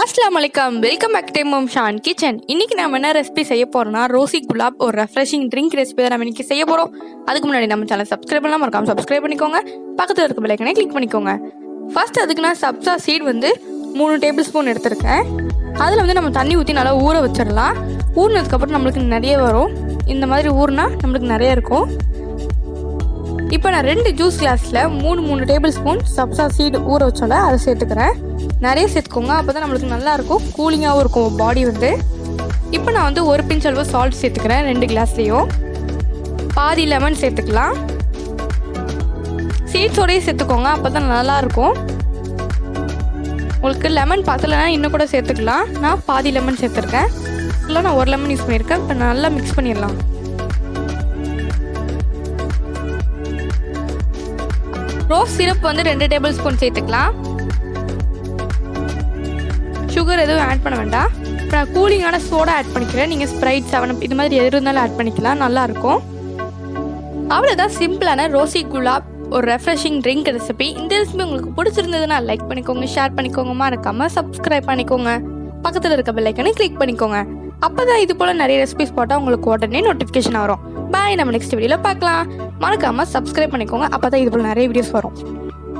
அஸ்ஸலாமு அலைக்கும், welcome back to Mmshaandkitchen. இன்னைக்கு நம்ம என்ன ரெசிபி செய்ய போறோம்னா ரோசி குலாப் ஒரு ரெஃப்ரெஷிங் ட்ரிங்க் ரெசிபி தான் நம்ம இன்னைக்கு செய்ய போறோம். அதுக்கு முன்னாடி நம்ம சேனல் சப்ஸ்கிரைப் பண்ணலாம், மறக்காம சப்ஸ்கிரைப் பண்ணிக்கோங்க. பக்கத்தில் இருக்க பெல் ஐகானை கிளிக் பண்ணிக்கோங்க. ஃபர்ஸ்ட் அதுக்கு நான் சப்ஸா சீட் 3 டேபிள் ஸ்பூன் எடுத்திருக்கேன். அதில் நம்ம தண்ணி ஊற்றி நல்லா ஊற வச்சிடலாம். ஊறினதுக்கப்புறம் நம்மளுக்கு நிறைய வரும். இந்த மாதிரி ஊறினா நம்மளுக்கு நிறைய இருக்கும். இப்போ நான் 2 ஜூஸ் கிளாஸில் 3 டேபிள் ஸ்பூன் சப்ஸா சீடு ஊற வச்சோல அதை சேர்த்துக்கிறேன். நிறைய சேர்த்துக்கோங்க, அப்போ தான் நம்மளுக்கு நல்லாயிருக்கும், கூலிங்காகவும் இருக்கும் பாடி இப்போ நான் 1 பிஞ்ச் அளவு சால்ட் சேர்த்துக்கிறேன் 2 கிளாஸ்லேயும். பாதி லெமன் சேர்த்துக்கலாம். சீட்ஸோடையே சேர்த்துக்கோங்க, அப்போ தான் நல்லாயிருக்கும். உங்களுக்கு லெமன் பத்தலைன்னா இன்னும் கூட சேர்த்துக்கலாம். நான் பாதி லெமன் சேர்த்துருக்கேன். இல்லை நான் 1 லெமன் யூஸ் பண்ணியிருக்கேன். இப்போ நல்லா மிக்ஸ் பண்ணிடலாம். ரோஸ் சிரப் 2 டேபிள் ஸ்பூன் சேர்த்துக்கலாம். சுகர் எதுவும் ஆட் பண்ண வேண்டாம். இப்போ நான் கூலிங்கான சோடா ஆட் பண்ணிக்கிறேன். நீங்கள் ஸ்ப்ரைட் 7 இது மாதிரி எது இருந்தாலும் ஆட் பண்ணிக்கலாம், நல்லாயிருக்கும். அவ்வளோதான், சிம்பிளான ரோசி குலாப் ஒரு ரெஃப்ரெஷிங் ட்ரிங்க் ரெசிபி. இந்த ரெசிபி உங்களுக்கு பிடிச்சிருந்ததுன்னா லைக் பண்ணிக்கோங்க, ஷேர் பண்ணிக்கோங்க, மறக்காம சப்ஸ்கிரைப் பண்ணிக்கோங்க. பக்கத்தில் இருக்க பெல் ஐகானை கிளிக் பண்ணிக்கோங்க. அப்போ தான் இது போல் நிறைய ரெசிபிஸ் போட்டால் உங்களுக்கு உடனே நோட்டிஃபிகேஷன் வரும். பாய், நம்ம நெக்ஸ்ட் வீடியோவில் பார்க்கலாம். மறக்காமல் சப்ஸ்கிரைப் பண்ணிக்கோங்க, அப்போ தான் இது போல் நிறைய வீடியோஸ் வரும்.